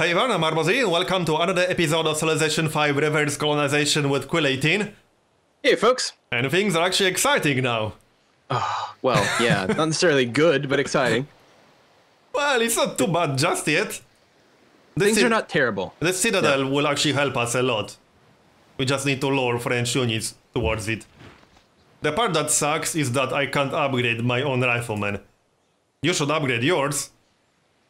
Hey everyone, I'm Marbozir, and welcome to another episode of Civilization 5 Reverse Colonization with Quill 18. Hey folks! And things are actually exciting now. Oh, well, yeah, not necessarily good, but exciting. Well, it's not too bad just yet. Things are not terrible. The citadel will actually help us a lot. We just need to lure French units towards it. The part that sucks is that I can't upgrade my own riflemen. You should upgrade yours.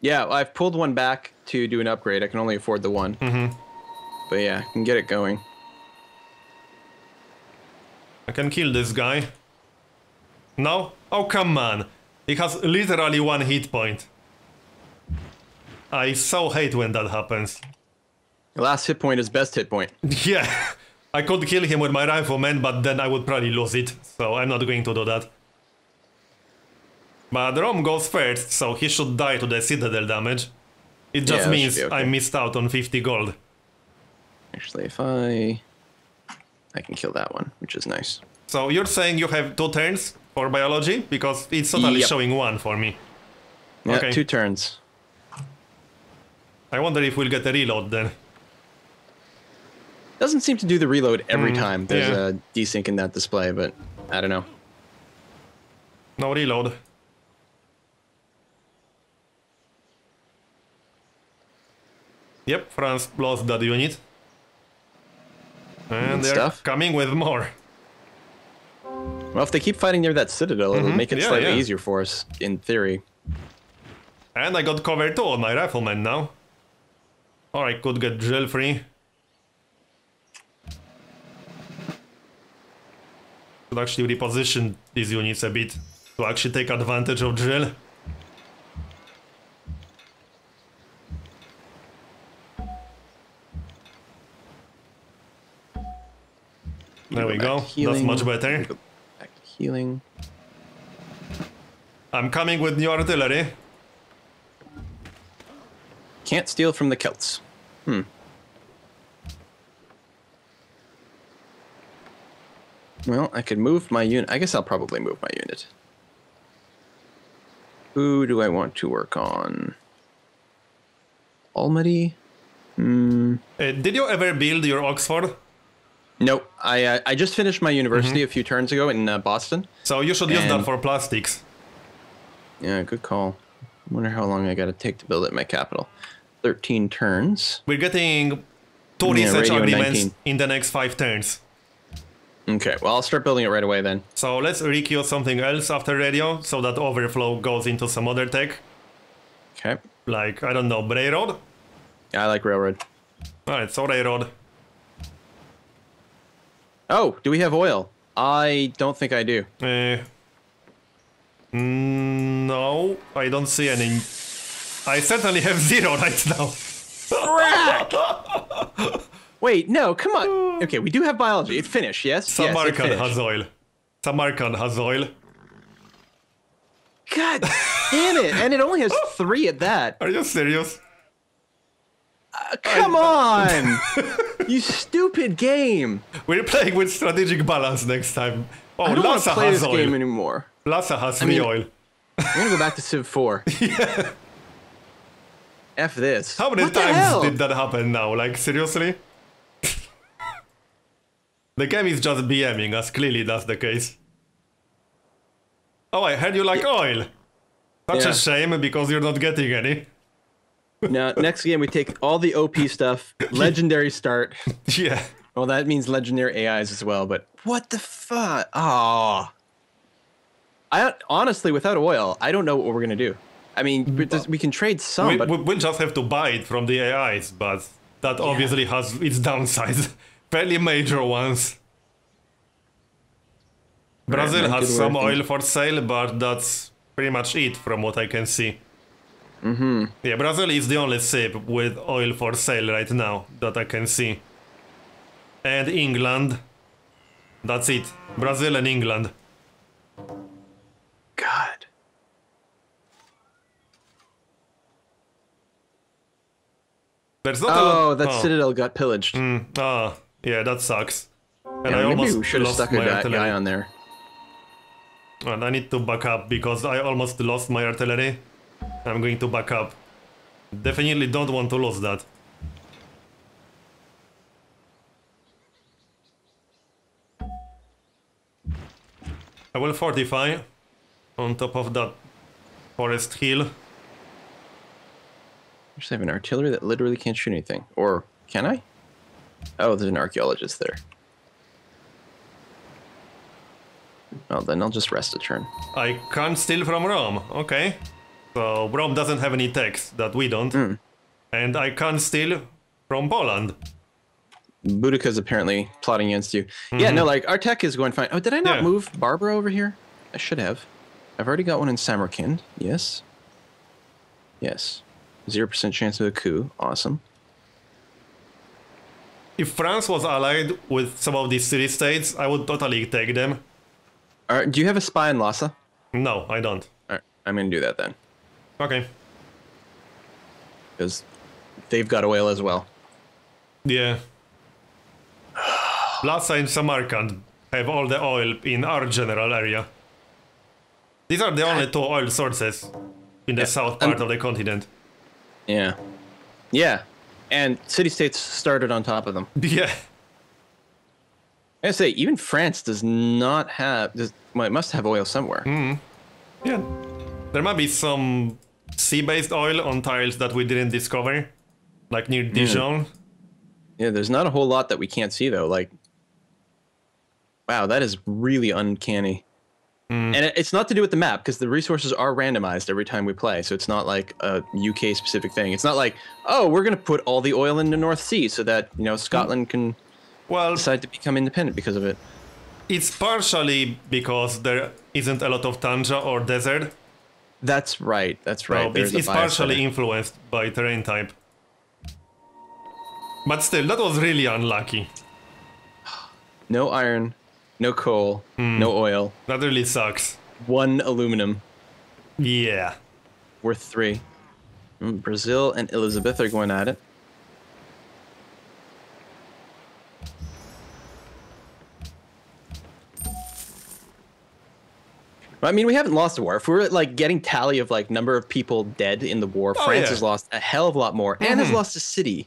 Yeah, I've pulled one back to do an upgrade. I can only afford the one. But yeah, I can get it going. I can kill this guy. No? Oh, come on. He has literally 1 hit point. I so hate when that happens. The last hit point is best hit point. Yeah. I could kill him with my rifleman, but then I would probably lose it. So I'm not going to do that. But Rome goes first, so he should die to the citadel damage. It just means okay. I missed out on 50 gold. Actually, if I can kill that one, which is nice. So you're saying you have 2 turns for biology? Because it's totally showing 1 for me. Yeah, okay. 2 turns. I wonder if we'll get a reload then. Doesn't seem to do the reload every time there's a desync in that display, but I don't know. No reload. Yep, France lost that unit. And they're coming with more. Well, if they keep fighting near that citadel, it'll make it slightly easier for us, in theory. And I got cover too on my rifleman now. Or I could get drill free. Should actually reposition these units a bit to actually take advantage of drill. There we go. That's much better. Go back to healing. I'm coming with new artillery. Can't steal from the Celts. Well, I could move my unit. I guess I'll probably move my unit. Who do I want to work on? Almaty? Did you ever build your Oxford? Nope. I just finished my university a few turns ago in Boston. So you should use that for plastics. Yeah, good call. I wonder how long I gotta take to build it in my capital. 13 turns. We're getting 2 research agreements in the next 5 turns. Okay, well, I'll start building it right away then. So let's requeue something else after radio, so that overflow goes into some other tech. Okay. Like, I don't know, railroad? Yeah, I like railroad. Alright, so railroad. Oh, do we have oil? I don't think I do. No, I don't see any. I certainly have 0 right now. Wait, no, come on. Okay, we do have biology. It's Finnish, yes? Samarkand has oil. Samarkand has oil. God damn it. And it only has 3 at that. Are you serious? Come on! You stupid game. We're playing with strategic balance next time. Oh, I don't want Lhasa to play has this oil. game anymore. Lhasa has free oil. I'm gonna go back to Civ 4. Yeah. F this. How many times did that happen now? Like, seriously? The game is just BMing us, clearly that's the case. Oh, I heard you like oil. Such a shame, because you're not getting any. Now, next game we take all the OP stuff, legendary start. Yeah. Well, that means legendary AIs as well, but what the fuck? Oh. Honestly, without oil, I don't know what we're gonna do. I mean, we can trade some, but we'll just have to buy it from the AIs, but that obviously has its downsides. Fairly major ones. Brazil has some oil for sale, but that's pretty much it from what I can see. Yeah, Brazil is the only ship with oil for sale right now that I can see. And England. That's it. Brazil and England. God. There's not a lot. That citadel got pillaged. Yeah, that sucks. And yeah, I maybe almost we should have stuck a guy on there. And I need to back up because I almost lost my artillery. I'm going to back up. Definitely don't want to lose that. I will fortify on top of that forest hill. I just have an artillery that literally can't shoot anything. Or can I? Oh, there's an archaeologist there. Well, then I'll just rest a turn. I can't steal from Rome. Okay. So Rome doesn't have any tax that we don't. And I can't steal from Poland. Boudica's apparently plotting against you. Yeah, no, like, our tech is going fine. Oh, did I not move Barbara over here? I should have. I've already got one in Samarkand. Yes. Yes. 0% chance of a coup. Awesome. If France was allied with some of these city-states, I would totally take them. All right, do you have a spy in Lhasa? No, I don't. All right, I'm going to do that then. Okay. Because they've got oil as well. Yeah. Lhasa and Samarkand have all the oil in our general area. These are the only two oil sources in the south part of the continent. Yeah. Yeah. And city-states started on top of them. Yeah. I say, even France does not have... well, it must have oil somewhere. Yeah. There might be some sea-based oil on tiles that we didn't discover. Like near Dijon. Yeah, there's not a whole lot that we can't see, though. Like, wow, that is really uncanny. And it's not to do with the map, because the resources are randomized every time we play, so it's not like a UK-specific thing. It's not like, oh, we're going to put all the oil in the North Sea so that, you know, Scotland can decide to become independent because of it. It's partially because there isn't a lot of tundra or desert. That's right, that's right. So it's partially influenced by terrain type. But still, that was really unlucky. No iron, no coal, no oil. That really sucks. 1 aluminum. Yeah. Worth 3. Brazil and Elizabeth are going at it. I mean, we haven't lost a war. If we're like getting tally of like number of people dead in the war, France has lost a hell of a lot more and has lost a city.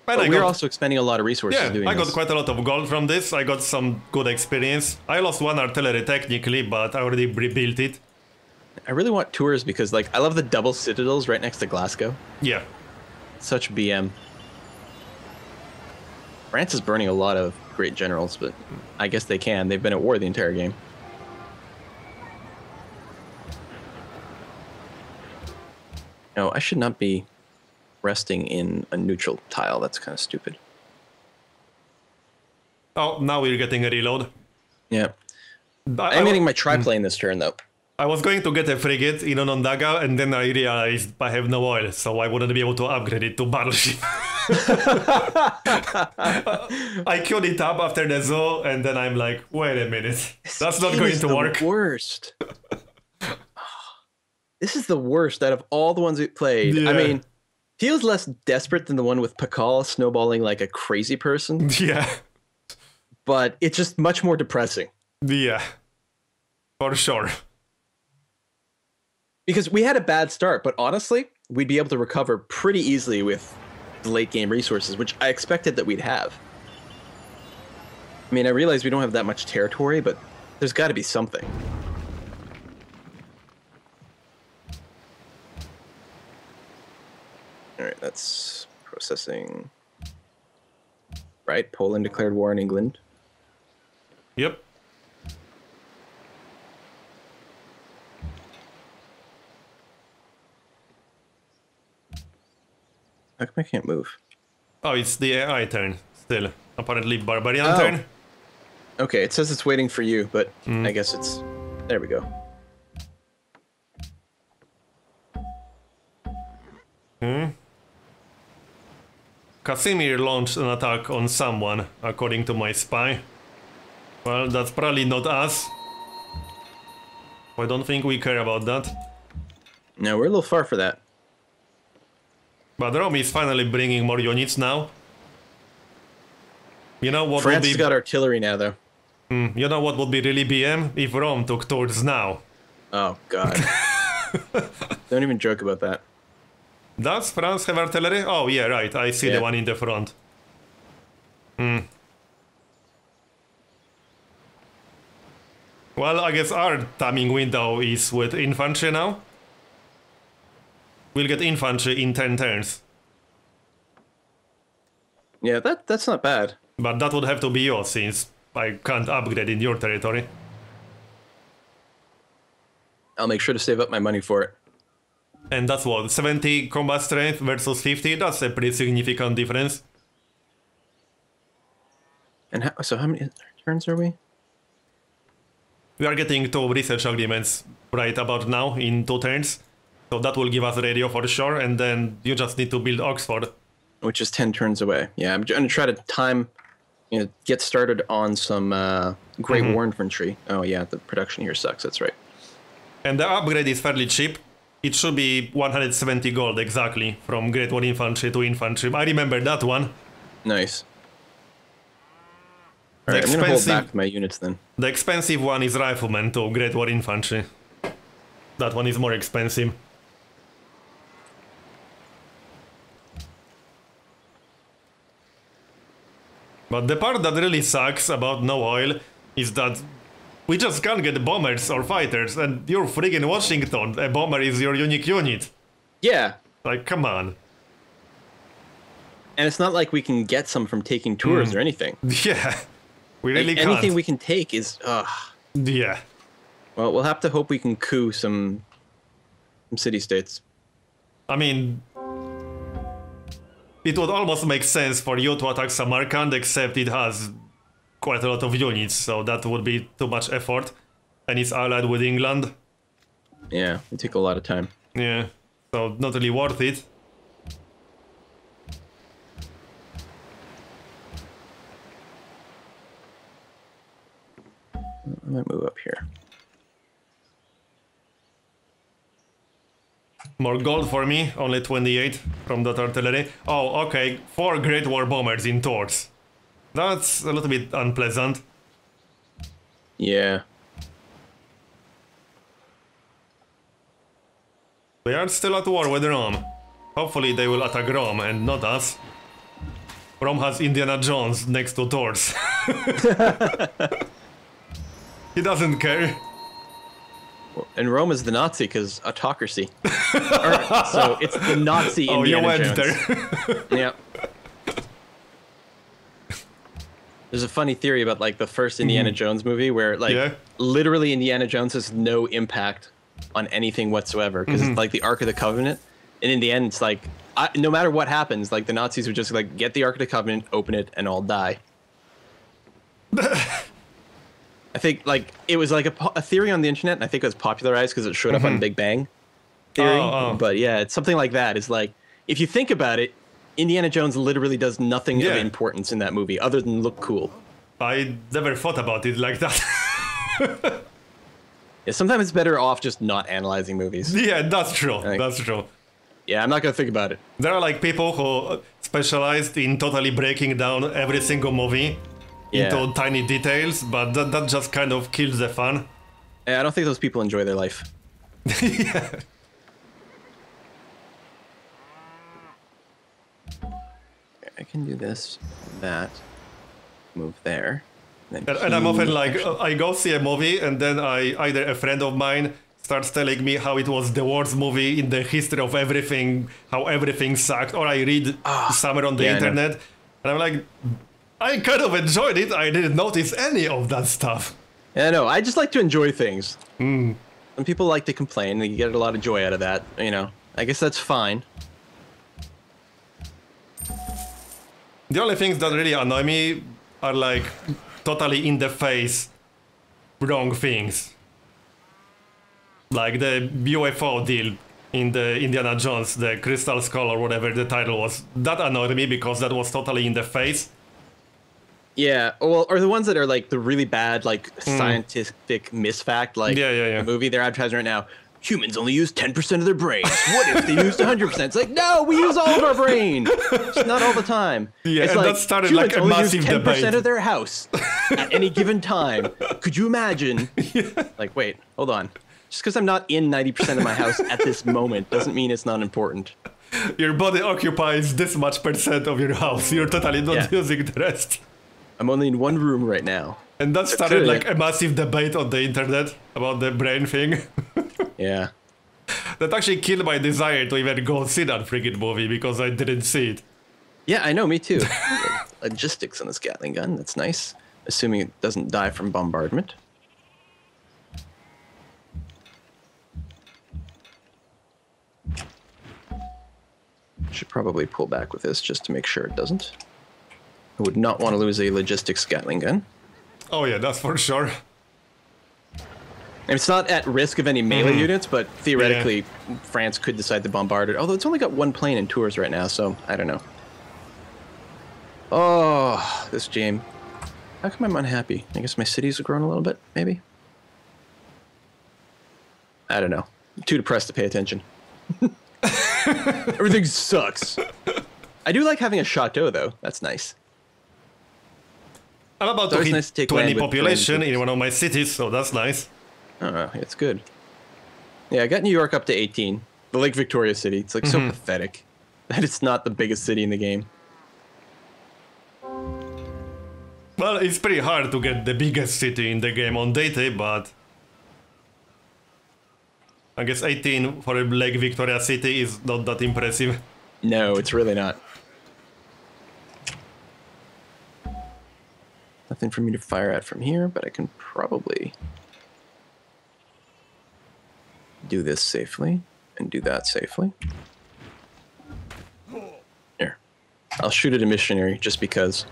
But we're also expending a lot of resources doing this. I got quite a lot of gold from this. I got some good experience. I lost 1 artillery technically, but I already rebuilt it. I really want tours because, like, I love the double citadels right next to Glasgow. Yeah. Such BM. France is burning a lot of great generals, but I guess they can. They've been at war the entire game. No, I should not be resting in a neutral tile. That's kind of stupid. Oh, now we're getting a reload. Yeah. I'm getting my triplane this turn, though. I was going to get a frigate in Onondaga, and then I realized I have no oil, so I wouldn't be able to upgrade it to battleship. I queued it up after the zoo, and then I'm like, wait a minute. That's not going to work. Worst. This is the worst out of all the ones we played. Yeah. I mean, feels less desperate than the one with Pakal snowballing like a crazy person. Yeah. But it's just much more depressing. Yeah. For sure. Because we had a bad start, but honestly, we'd be able to recover pretty easily with the late game resources, which I expected that we'd have. I mean, I realize we don't have that much territory, but there's got to be something. All right, that's processing. Right, Poland declared war on England. Yep. How come I can't move? Oh, it's the AI turn still. Apparently barbarian turn. Okay, it says it's waiting for you, but I guess it's... There we go. Casimir launched an attack on someone, according to my spy. Well, that's probably not us. I don't think we care about that. No, we're a little far for that. But Rome is finally bringing more units now. You know what France would be... has got artillery now, though. You know what would be really BM? If Rome took towards now. Oh, God. Don't even joke about that. Does France have artillery? Oh, yeah, right. I see the one in the front. Well, I guess our timing window is with infantry now. We'll get infantry in 10 turns. Yeah, that's not bad. But that would have to be yours, since I can't upgrade in your territory. I'll make sure to save up my money for it. And that's what, 70 combat strength versus 50? That's a pretty significant difference. And so how many turns are we? We are getting 2 research agreements right about now in 2 turns. So that will give us radio for sure, and then you just need to build Oxford. Which is 10 turns away. Yeah, I'm going to try to get started on some Great War infantry. Oh yeah, the production here sucks, that's right. And the upgrade is fairly cheap. It should be 170 gold exactly, from Great War infantry to infantry. I remember that one. Nice. Alright, I'm going to hold back my units then. The expensive one is riflemen to Great War infantry. That one is more expensive. But the part that really sucks about no oil is that we just can't get bombers or fighters, and you're friggin' Washington. A bomber is your unique unit. Yeah. Like, come on. And it's not like we can get some from taking tours or anything. Yeah. We really can't. Anything we can take is... Yeah. Well, we'll have to hope we can coup some city-states. I mean... It would almost make sense for you to attack Samarkand, except it has quite a lot of units, so that would be too much effort. And it's allied with England. Yeah, it take a lot of time. Yeah, so not really worth it. I might move up here. More gold for me, only 28 from that artillery. Oh, okay, 4 Great War bombers in tours. That's a little bit unpleasant. Yeah. They are still at war with Rome. Hopefully they will attack Rome and not us. Rome has Indiana Jones next to Thor's. He doesn't care. And Rome is the Nazi because autocracy. So it's the Nazi Indiana Jones. There. Yeah. There's a funny theory about like the first Indiana Jones movie where like literally Indiana Jones has no impact on anything whatsoever because it's like the Ark of the Covenant, and in the end it's like no matter what happens, like the Nazis would just like get the Ark of the Covenant, open it, and all die. I think like it was like a theory on the internet, and I think it was popularized because it showed up on Big Bang Theory. But yeah, it's something like that. It's like if you think about it, Indiana Jones literally does nothing of importance in that movie other than look cool. I never thought about it like that. Yeah, sometimes it's better off just not analyzing movies. Yeah, that's true. Like, that's true. Yeah, I'm not gonna think about it. There are like people who specialized in totally breaking down every single movie into tiny details, but that just kind of kills the fun. Yeah, I don't think those people enjoy their life. Yeah. I can do this, that, move there. And I'm often like, I go see a movie and then either a friend of mine starts telling me how it was the worst movie in the history of everything, how everything sucked, or I read somewhere on the internet, and I'm like, I kind of enjoyed it, I didn't notice any of that stuff. Yeah, no, I just like to enjoy things. Some people like to complain, they get a lot of joy out of that, you know. I guess that's fine. The only things that really annoy me are like totally in the face wrong things. Like the UFO deal in the Indiana Jones, the Crystal Skull or whatever the title was. That annoyed me because that was totally in the face. Yeah, well, or the ones that are like the really bad, like scientific misfact, like the movie they're advertising right now. Humans only use 10% of their brains. What if they used 100%? It's like, no, we use all of our brain. Just not all the time. Yeah, it's and like, that started like a massive use 10% debate. of their house at any given time. Could you imagine? Like, wait, hold on. Just because I'm not in 90% of my house at this moment doesn't mean it's not important. Your body occupies this much percent of your house. You're totally not using the rest. I'm only in one room right now. And that started like a massive debate on the internet about the brain thing. Yeah. That actually killed my desire to even go see that freaking movie because I didn't see it. Yeah, I know, me too. Logistics on this Gatling gun, that's nice. Assuming it doesn't die from bombardment. Should probably pull back with this just to make sure it doesn't. I would not want to lose a logistics Gatling gun. Oh yeah, that's for sure. And it's not at risk of any melee units, but theoretically, France could decide to bombard it. Although it's only got one plane in Tours right now, so I don't know. Oh, this game. How come I'm unhappy? I guess my cities have grown a little bit, maybe? I don't know. I'm too depressed to pay attention. Everything sucks. I do like having a chateau, though. That's nice. I'm about to hit 20 population in one of my cities, so that's nice. Oh, it's good. Yeah, I got New York up to 18. The Lake Victoria city. It's like so pathetic that it's not the biggest city in the game. Well, it's pretty hard to get the biggest city in the game on Deity, but I guess 18 for a Lake Victoria city is not that impressive. No, it's really not. Nothing for me to fire at from here, but I can probably do this safely and do that safely. Here. I'll shoot at a missionary just because.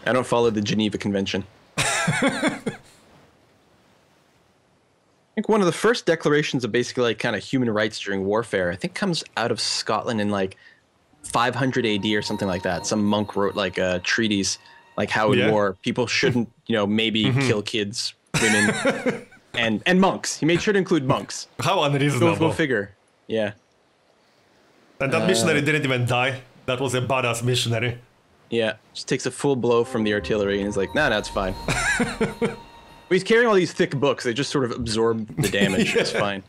I don't follow the Geneva Convention. I think one of the first declarations of basically like kind of human rights during warfare, I think comes out of Scotland in like 500 AD or something like that. Some monk wrote like a treatise, like how in war people shouldn't, you know, maybe kill kids, women, and monks. He made sure to include monks. How unreasonable. Go figure. Yeah. And that missionary didn't even die. That was a badass missionary. Yeah, just takes a full blow from the artillery and is like, nah, it's fine. But he's carrying all these thick books. They just sort of absorb the damage. It's fine.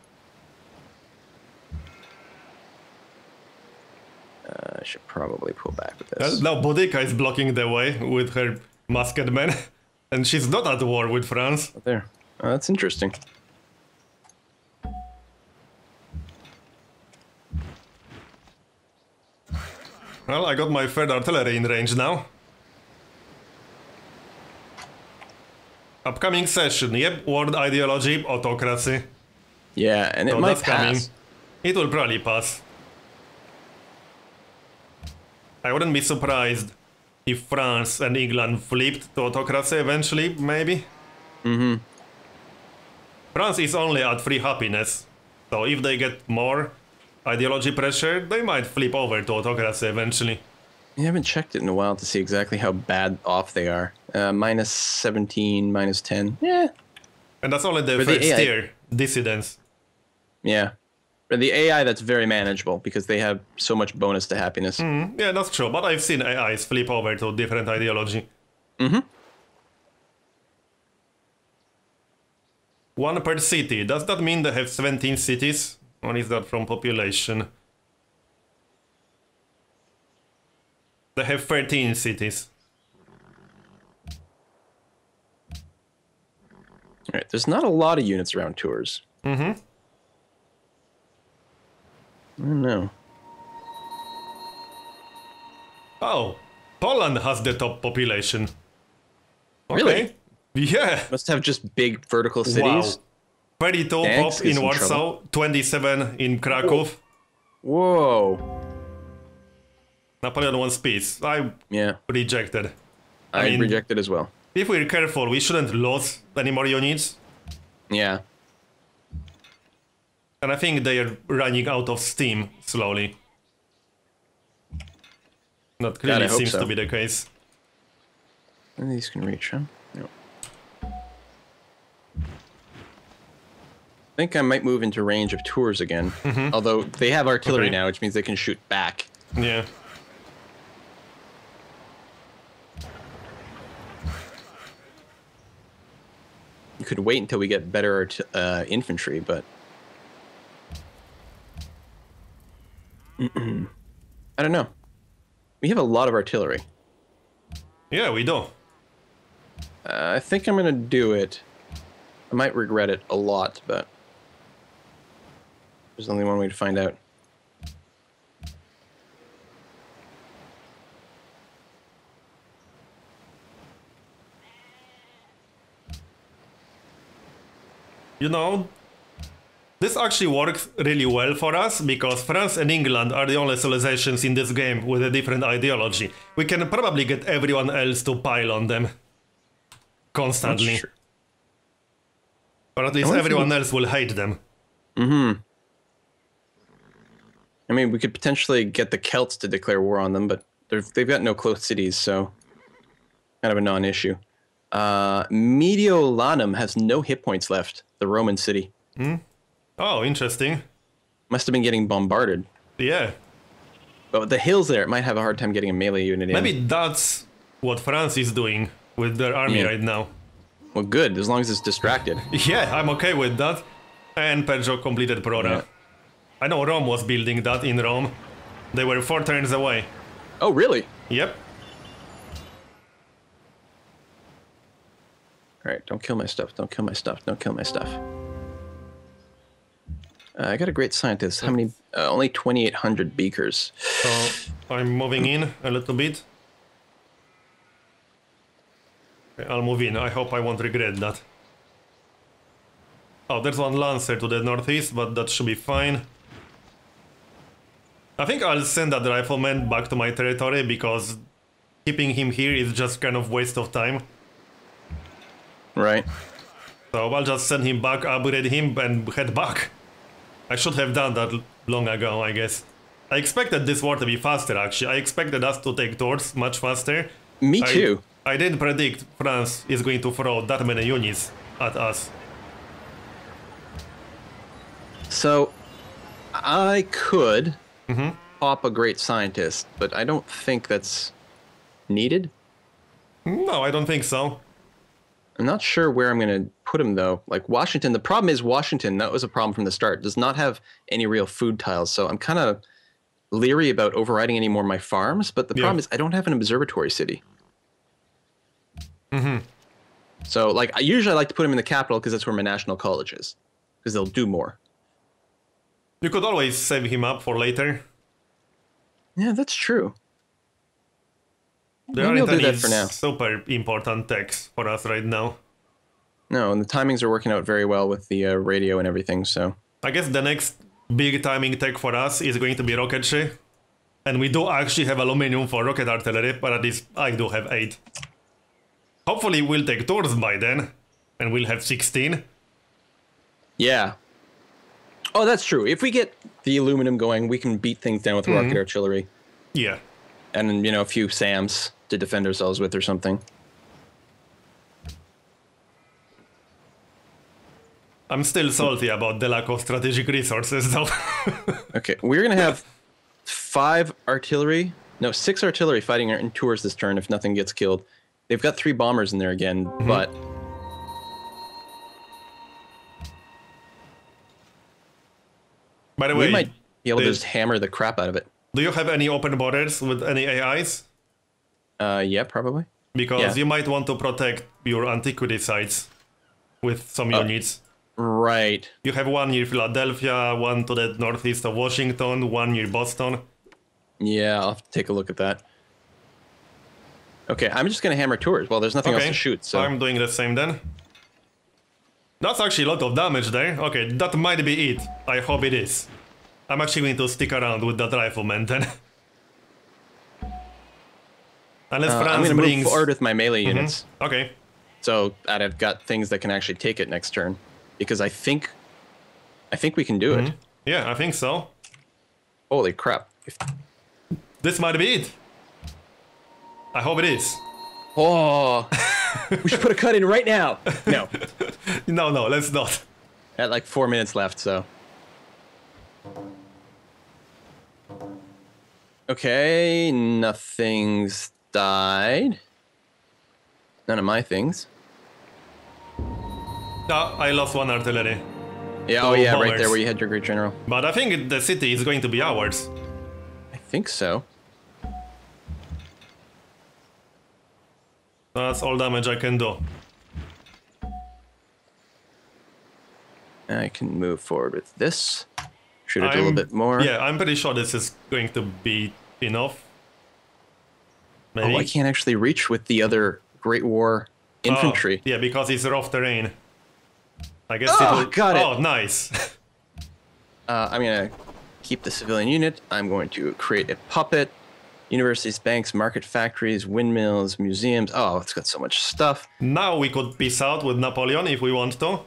I should probably pull back with this. Now Boudica is blocking the way with her masked men. And she's not at war with France. There. Oh, that's interesting. Well, I got my third artillery in range now. Upcoming session, yep, world ideology, autocracy. Yeah, and it might pass. Coming. It will probably pass. I wouldn't be surprised if France and England flipped to autocracy eventually, maybe. France is only at free happiness, so if they get more ideology pressure, they might flip over to autocracy eventually. I haven't checked it in a while to see exactly how bad off they are. Minus 17, minus 10. Yeah. And that's only the first tier dissidents. Yeah. But the AI, that's very manageable because they have so much bonus to happiness. Yeah, that's true. But I've seen AIs flip over to different ideology. One per city. Does that mean they have 17 cities? Or is that from population? They have 13 cities. Alright, there's not a lot of units around Tours. I don't know. Oh, Poland has the top population. Okay. Really? Yeah. Must have just big vertical cities. Wow. 32 pop in Warsaw, 27 in Krakow. Whoa. Napoleon wants peace. I rejected. I mean, rejected as well. If we're careful, we shouldn't lose any more units. Yeah. And I think they are running out of steam slowly. That clearly seems to be the case. And these can reach, huh? No. I think I might move into range of Tours again. Although they have artillery now, which means they can shoot back. Yeah. You could wait until we get better infantry, but I don't know. We have a lot of artillery. Yeah, we do. I think I'm gonna do it. I might regret it a lot, but there's only one way to find out. You know, this actually works really well for us because France and England are the only civilizations in this game with a different ideology. We can probably get everyone else to pile on them constantly. Or at least everyone else will hate them. Mm-hmm. I mean, we could potentially get the Celts to declare war on them, but they've got no close cities, so kind of a non-issue. Mediolanum has no hit points left, the Roman city. Oh, interesting. Must have been getting bombarded. Yeah. But with the hills there, it might have a hard time getting a melee unit in. Maybe that's what France is doing with their army right now. Well, good, as long as it's distracted. Yeah, I'm okay with that. And Pedro completed Prora. Yeah. I know Rome was building that in Rome. They were 4 turns away. Oh, really? Yep. Alright, don't kill my stuff, don't kill my stuff, don't kill my stuff. I got a great scientist. How many? Only 2,800 beakers. So I'm moving in a little bit. Okay, I'll move in. I hope I won't regret that. Oh, there's one Lancer to the northeast, but that should be fine. I think I'll send that rifleman back to my territory because keeping him here is just kind of waste of time. Right. So I'll just send him back, upgrade him, and head back. I should have done that long ago, I guess. I expected this war to be faster, actually. I expected us to take Tours much faster. Me too. I didn't predict France is going to throw that many units at us. So, I could pop a great scientist, but I don't think that's needed. No, I don't think so. I'm not sure where I'm going to put him, though. Like, Washington, the problem is Washington, that was a problem from the start, does not have any real food tiles, so I'm kind of leery about overriding any more of my farms, but the problem is I don't have an observatory city. So, like, I usually like to put him in the capital because that's where my national college is, because they'll do more. You could always save him up for later. Yeah, that's true. There aren't any super important techs for us right now. No, and the timings are working out very well with the radio and everything, so... I guess the next big timing tech for us is going to be rocketry. And we do actually have aluminium for rocket artillery, but at least I do have 8. Hopefully we'll take Tours by then, and we'll have 16. Yeah. Oh, that's true. If we get the aluminum going, we can beat things down with rocket artillery. Yeah. And, you know, a few SAMs to defend ourselves with or something. I'm still salty about the lack of strategic resources, though. Okay, we're going to have 6 artillery fighting in Tours this turn if nothing gets killed. They've got 3 bombers in there again, but... By the way, we might be able to just hammer the crap out of it. Do you have any open borders with any AIs? Yeah, probably. Because you might want to protect your antiquity sites with some units. Right. You have one near Philadelphia, one to the northeast of Washington, one near Boston. Yeah, I'll have to take a look at that. Okay, I'm just going to hammer Tours. Well, there's nothing else to shoot, so... I'm doing the same then. That's actually a lot of damage there. Okay, that might be it. I hope it is. I'm actually going to stick around with that rifleman then. Unless France I'm going to move forward with my melee units. Okay. So that I've got things that can actually take it next turn. Because I think we can do it. Yeah, I think so. Holy crap. This might be it. I hope it is. Oh, we should put a cut in right now. No. No, let's not. At like 4 minutes left, so. Okay, nothing's died. None of my things. I lost 1 artillery. Yeah, oh yeah, bombers. Right there where you had your great general. But I think the city is going to be ours. think so. That's all damage I can do. I can move forward with this. Shoot it a little bit more. Yeah, I'm pretty sure this is going to be enough. Maybe. Oh, I can't actually reach with the other Great War infantry. Oh, yeah, because it's rough terrain. I guess got it. Oh, nice. I'm going to keep the civilian unit. I'm going to create a puppet. Universities, banks, market factories, windmills, museums. Oh, it's got so much stuff. Now we could peace out with Napoleon if we want to.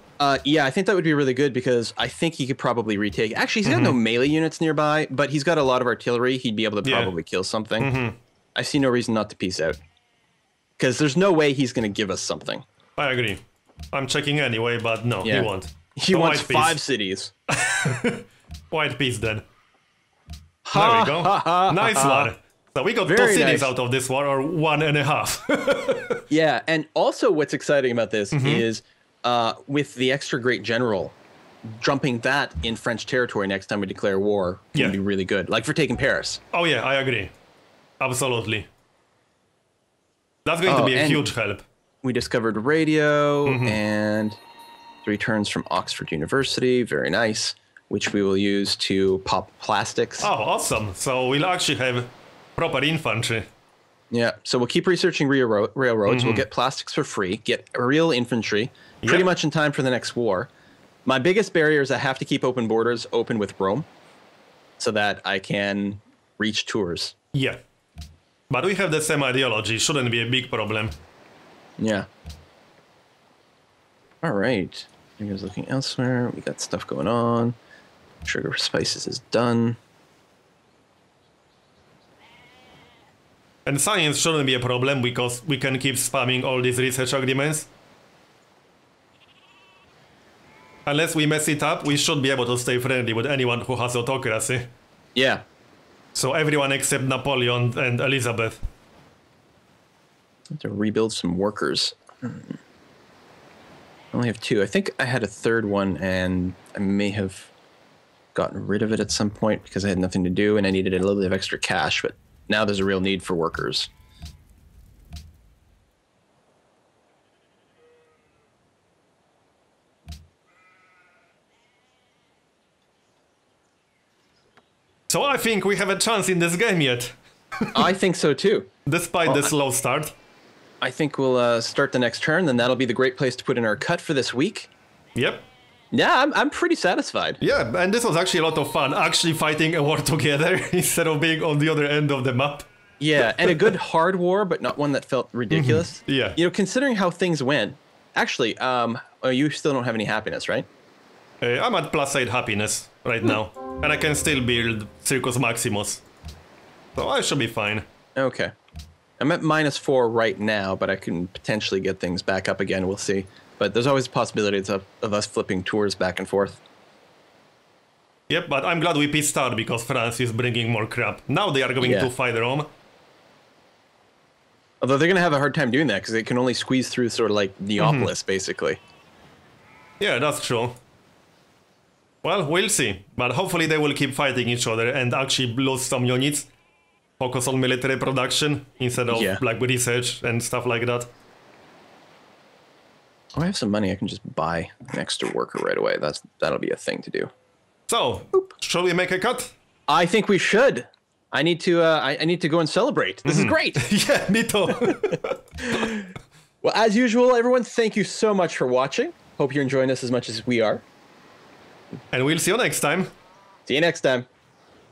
Yeah, I think that would be really good because I think he could probably retake. Actually, he's got no melee units nearby, but he's got a lot of artillery. He'd be able to probably kill something. I see no reason not to peace out. Because there's no way he's going to give us something. I agree. I'm checking anyway, but no, he won't. He wants 5 cities. White peace then. There we go. Nice one. So we got 2 cities out of this war, or 1.5. Yeah, and also what's exciting about this is with the extra great general, jumping that in French territory next time we declare war can be really good. Like for taking Paris. Oh yeah, I agree. Absolutely. That's going to be a huge help. We discovered radio and 3 turns from Oxford University. Very nice. Which we will use to pop plastics. Oh, awesome. So we'll actually have proper infantry. Yeah, so we'll keep researching railroads. We'll get plastics for free, get real infantry, pretty much in time for the next war. My biggest barrier is I have to keep open borders open with Rome so that I can reach tours. Yeah. But we have the same ideology. Shouldn't be a big problem. Yeah. All right. You guys looking elsewhere? We got stuff going on. Sugar for spices is done. And science shouldn't be a problem because we can keep spamming all these research agreements. Unless we mess it up, we should be able to stay friendly with anyone who has autocracy. Yeah. So everyone except Napoleon and Elizabeth. I have to rebuild some workers. I only have 2. I think I had a 3rd one and I may have gotten rid of it at some point because I had nothing to do and I needed a little bit of extra cash, but now there's a real need for workers. So I think we have a chance in this game yet. I think so too. Despite the slow start. I think we'll start the next turn, then that'll be the great place to put in our cut for this week. Yep. Yeah, I'm pretty satisfied. Yeah, and this was actually a lot of fun, actually fighting a war together instead of being on the other end of the map. Yeah, and a good hard war, but not one that felt ridiculous. Yeah. You know, considering how things went, actually, you still don't have any happiness, right? I'm at +8 happiness right now, and I can still build Circus Maximus. So I should be fine. Okay. I'm at -4 right now, but I can potentially get things back up again. We'll see. But there's always possibilities of us flipping tours back and forth. Yep, but I'm glad we peaced out because France is bringing more crap. Now they are going to fight Rome. Although they're going to have a hard time doing that because they can only squeeze through sort of like Neapolis, basically. Yeah, that's true. Well, we'll see. But hopefully they will keep fighting each other and actually lose some units. Focus on military production instead of like research and stuff like that. Oh, I have some money. I can just buy an extra worker right away. That'll be a thing to do. So, shall we make a cut? I think we should. I need to. I need to go and celebrate. This is great. Yeah, me too. Well, as usual, everyone, thank you so much for watching. Hope you're enjoying this as much as we are. And we'll see you next time. See you next time.